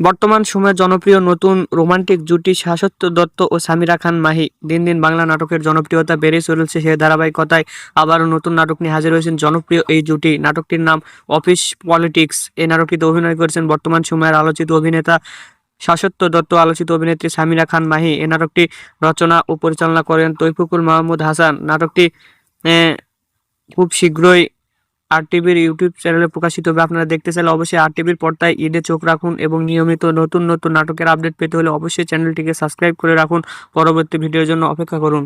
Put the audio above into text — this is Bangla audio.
বর্তমান সময়ে জনপ্রিয় নতুন রোমান্টিক জুটি শাশ্বত দত্ত ও সামিরা খান মাহি। দিন দিন বাংলা নাটকের জনপ্রিয়তা বেড়েই চলেছে, সেই ধারাবাহিকতায় আবারও নতুন নাটক নিয়ে হাজির হয়েছেন জনপ্রিয় এই জুটি। নাটকটির নাম অফিস পলিটিক্স। এই নাটকটিতে অভিনয় করেছেন বর্তমান সময়ের আলোচিত অভিনেতা শাশ্বত দত্ত, আলোচিত অভিনেত্রী সামিরা খান মাহি। এই নাটকটি রচনা ও পরিচালনা করেন তৌফিকুল মাহমুদ হাসান। নাটকটি আহ, খুব শীঘ্রই আরটিভির ইউটিউব চ্যানেলে প্রকাশিত হবে। আপনারা দেখতে চাইলে অবশ্যই আরটিভির পর্দায় ঈদে চোখ রাখুন এবং নিয়মিত নতুন নতুন নাটকের আপডেট পেতে হলে অবশ্যই চ্যানেলটিকে সাবস্ক্রাইব করে রাখুন। পরবর্তী ভিডিওর জন্য অপেক্ষা করুন।